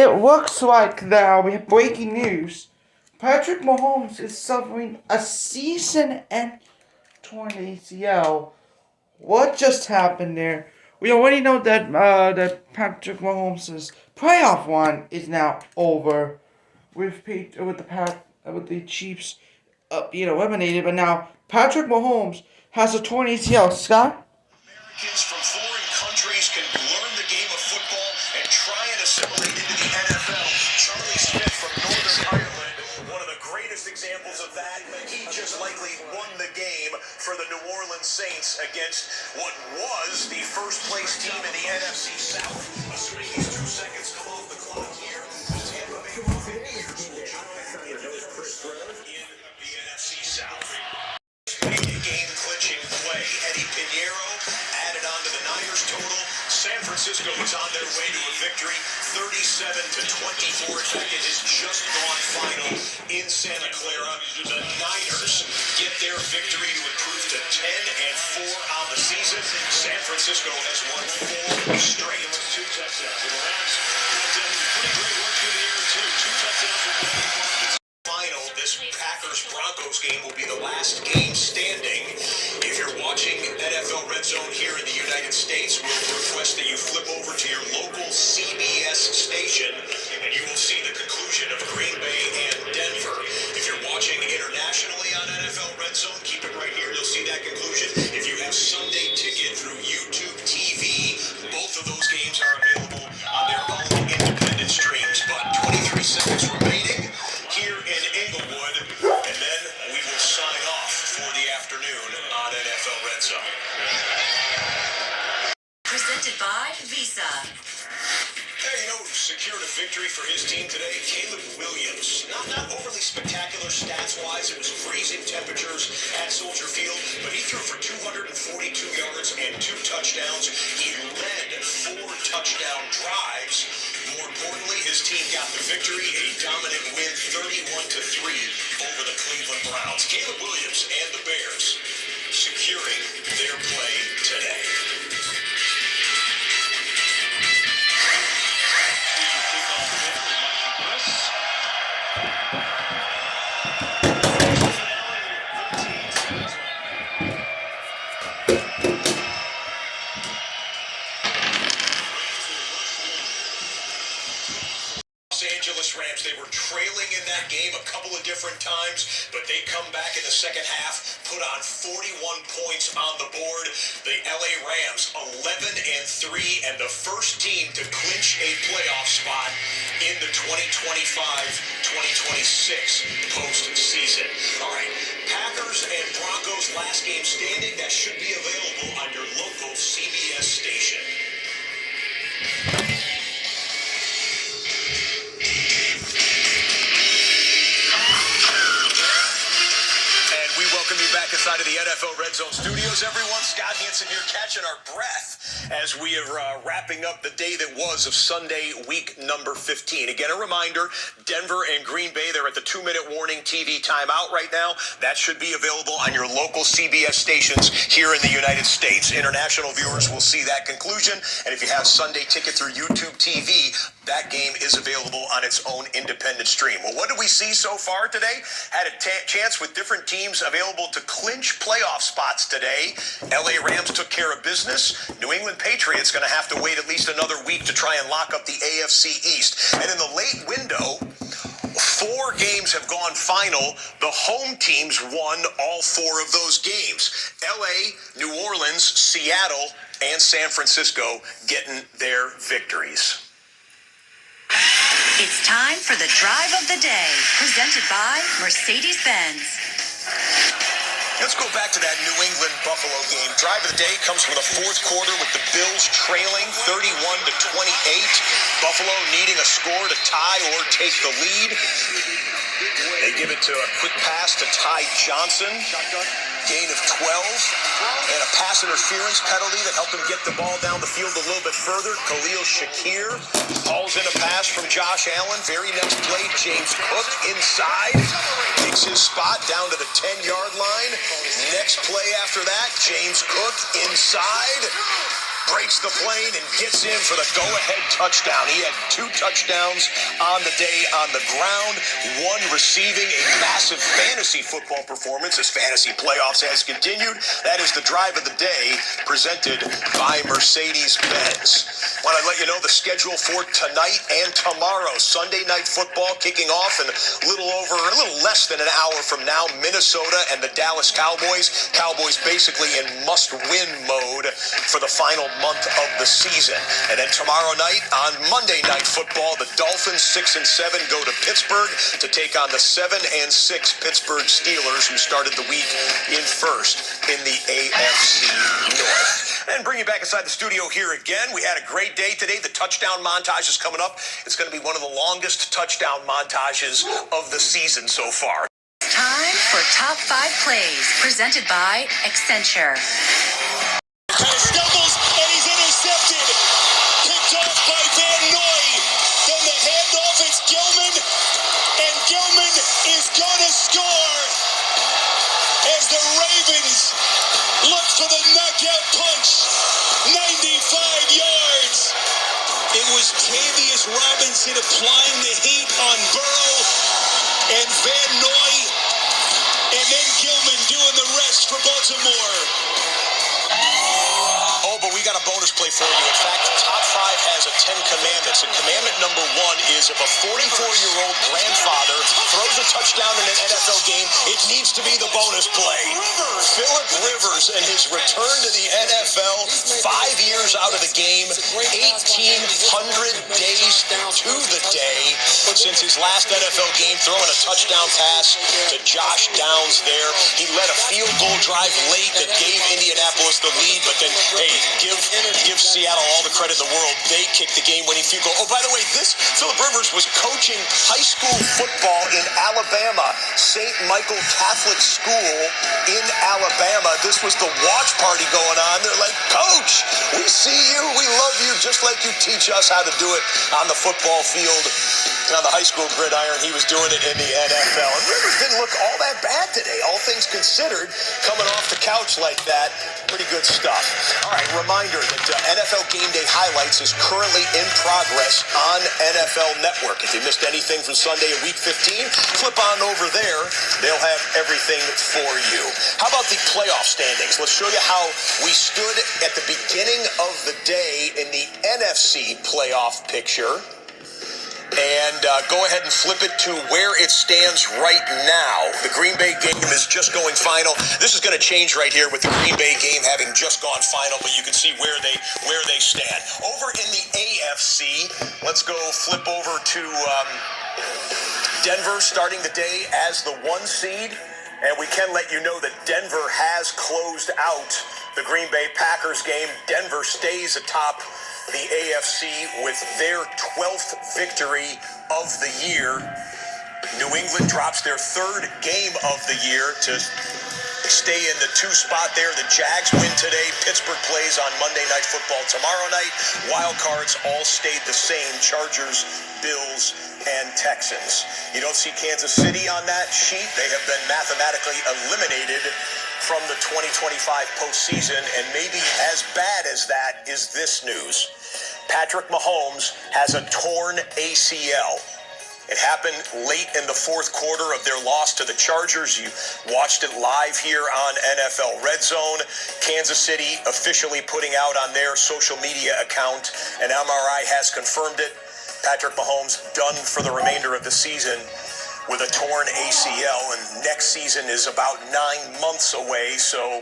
It looks like now we have breaking news. Patrick Mahomes is suffering a season-end torn ACL. What just happened there? We already know that that Patrick Mahomes' playoff run is now over with the Chiefs being eliminated. But now Patrick Mahomes has a torn ACL. Scott? Americans from foreign countries can learn the game of football and try and assimilate into the NFL. Charlie Smith from Northern Ireland, one of the greatest examples of that. He just likely won the game for the New Orleans Saints against what was the first place team in the NFC South. Assuming these 2 seconds come off the clock here, the Tampa Bay Buccaneers will join in the NFC South. Game-clinching play. Eddie Pinheiro added on to the Niners total. San Francisco is on their way to a victory, 37-24. In fact, it has just gone final in Santa Clara. The Niners get their victory to improve to 10-4 on the season. San Francisco has won 4 straight. 2 touchdowns. The Rams done pretty great work through the air, too. 2 touchdowns for final. This Packers-Broncos game will be the last game standing. If you're watching NFL RedZone here in the United States, we'll request that you flip over to your local CBS station, and you will see the conclusion of Green Bay and Denver. If you're watching internationally on NFL RedZone, keep it right here. You'll see that conclusion. If you have Sunday Ticket through YouTube TV, both of those games are available on their own independent streams. But 23 seconds remaining here in Inglewood, and then we will sign off for the afternoon on NFL RedZone. Presented by Visa. Hey, who secured a victory for his team today? Caleb Williams. Not overly spectacular stats-wise. It was freezing temperatures at Soldier Field, but he threw for 242 yards and 2 touchdowns. He led 4 touchdown drives. More importantly, his team got the victory, a dominant win, 31-3 over the Cleveland Browns. Caleb Williams and the Bears securing their play today. Rams, they were trailing in that game a couple of different times, but they come back in the second half, put on 41 points on the board. The LA Rams 11-3 and the first team to clinch a playoff spot in the 2025-2026 postseason. All right, Packers and Broncos last game standing. That should be available on your local CBS station. Back inside of the NFL RedZone studios, everyone. Scott Hansen here, catching our breath as we are wrapping up the day that was of Sunday, week number 15. Again, a reminder, Denver and Green Bay, they're at the 2-minute warning TV timeout right now. That should be available on your local CBS stations here in the United States. International viewers will see that conclusion, and if you have Sunday Ticket through YouTube TV, that game is available on its own independent stream. Well, what did we see so far today? Had a chance with different teams available to clinch playoff spots today. LA Rams took care of business. New England Patriots going to have to wait at least another week to try and lock up the AFC East. And in the late window, 4 games have gone final. The home teams won all 4 of those games. LA, New Orleans, Seattle, and San Francisco getting their victories. It's time for the Drive of the Day, presented by Mercedes-Benz. Let's go back to that New England-Buffalo game. Drive of the day comes from the fourth quarter with the Bills trailing 31-28. Buffalo needing a score to tie or take the lead. They give it to a quick pass to Ty Johnson. Gain of 12. And a pass interference penalty that helped him get the ball down the field a little bit further. Khalil Shakir hauls in a pass from Josh Allen. Very next play, James Cook inside. Takes his spot down to the 10-yard line. Next play after that, James Cook inside. breaks the plane and gets in for the go-ahead touchdown. He had 2 touchdowns on the day on the ground, 1 receiving, a massive fantasy football performance as fantasy playoffs has continued. That is the drive of the day presented by Mercedes-Benz. Want to let you know the schedule for tonight and tomorrow. Sunday night football kicking off in a little less than an hour from now. Minnesota and the Dallas Cowboys. Cowboys basically in must-win mode for the final month of the season. And then tomorrow night on Monday Night Football, the Dolphins 6-7 go to Pittsburgh to take on the 7-6 Pittsburgh Steelers, who started the week in first in the AFC North. And bring you back inside the studio here again. We had a great day today. The touchdown montage is coming up. It's going to be one of the longest touchdown montages of the season so far. Time for Top 5 Plays, presented by Accenture. Kind of stumbles, and he's intercepted. Picked off by Van Noy. Then the handoff, it's Gilman. And Gilman is going to score as the Ravens look for the knockout punch. 95 yards. It was Tavius Robinson applying the heat on Burrow and Van Noy. And then Gilman doing the rest for Baltimore. Oh, but we got a bonus play for you. In fact, Top 5 has a 10 commandments. And commandment number 1 is if a 44-year-old grandfather throws a touchdown in an NFL game, it needs to be the bonus play. Phillip Rivers and his return to the NFL, 5 years out of the game, 1,800 days to the day since his last NFL game, throwing a touchdown pass to Josh Downs there. He led a field goal drive late that gave Indianapolis the lead, but then, hey, give Seattle all the credit in the world. They kicked the game-winning field goal. Oh, by the way, Phillip Rivers was coaching high school football in Alabama, St. Michael Catholic School in Alabama. This was the watch party going on. They're like, Coach, we see you, we love you, just like you teach us how to do it on the football field. On the high school gridiron, he was doing it in the NFL. And Rivers didn't look all that bad today, all things considered, coming off the couch like that. Pretty good stuff. All right, reminder that NFL GameDay Highlights is currently in progress on NFL Network. If you missed anything from Sunday of Week 15, flip on over there. They'll have everything for you. How about the playoff standings? Let's show you how we stood at the beginning of the day in the NFC playoff picture. And go ahead and flip it to where it stands right now. The Green Bay game is just going final. This is going to change right here with the Green Bay game having just gone final, but you can see where they stand. Over in the AFC, let's go flip over to Denver starting the day as the 1 seed. And we can let you know that Denver has closed out the Green Bay Packers game. Denver stays atop the AFC with their 12th victory of the year. New England drops their 3rd game of the year to stay in the 2 spot there. The Jags win today. Pittsburgh plays on Monday Night Football tomorrow night. Wild cards all stayed the same. Chargers, Bills, and Texans. You don't see Kansas City on that sheet. They have been mathematically eliminated from the 2025 postseason, and maybe as bad as that is this news. Patrick Mahomes has a torn ACL. It happened late in the 4th quarter of their loss to the Chargers. You watched it live here on NFL RedZone. Kansas City officially putting out on their social media account, an MRI has confirmed it. Patrick Mahomes done for the remainder of the season with a torn ACL, and next season is about 9 months away, so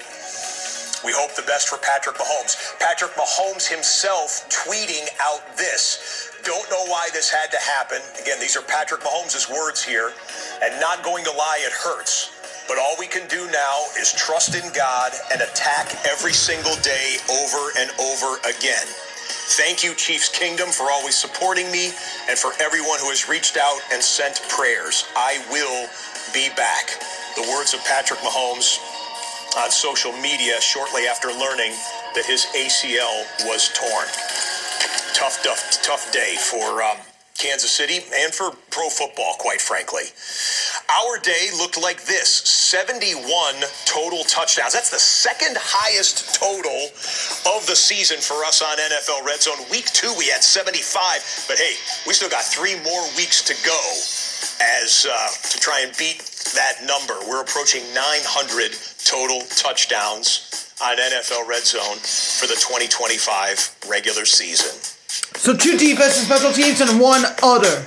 we hope the best for Patrick Mahomes. Patrick Mahomes himself tweeting out this. Don't know why this had to happen. Again, these are Patrick Mahomes' words here, and not going to lie, it hurts. But all we can do now is trust in God and attack every single day over and over again. Thank you, Chiefs Kingdom, for always supporting me and for everyone who has reached out and sent prayers. I will be back. The words of Patrick Mahomes on social media shortly after learning that his ACL was torn. Tough day for Kansas City, and for pro football, quite frankly. Our day looked like this: 71 total touchdowns. That's the second highest total of the season for us on NFL Red Zone. Week 2, we had 75, but hey, we still got 3 more weeks to go as to try and beat that number. We're approaching 900 total touchdowns on NFL Red Zone for the 2025 regular season. So 2 defensive special teams and 1 other.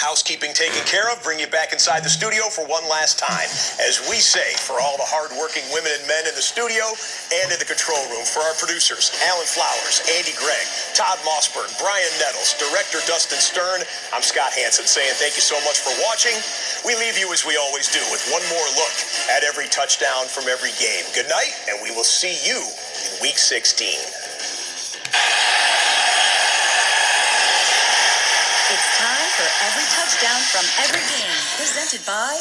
Housekeeping taken care of, bring you back inside the studio for one last time. As we say, for all the hard-working women and men in the studio and in the control room, for our producers, Alan Flowers, Andy Gregg, Todd Mossberg, Brian Nettles, Director Dustin Stern, I'm Scott Hansen saying thank you so much for watching. We leave you, as we always do, with one more look at every touchdown from every game. Good night, and we will see you in Week 16. It's time for every touchdown from every game, presented by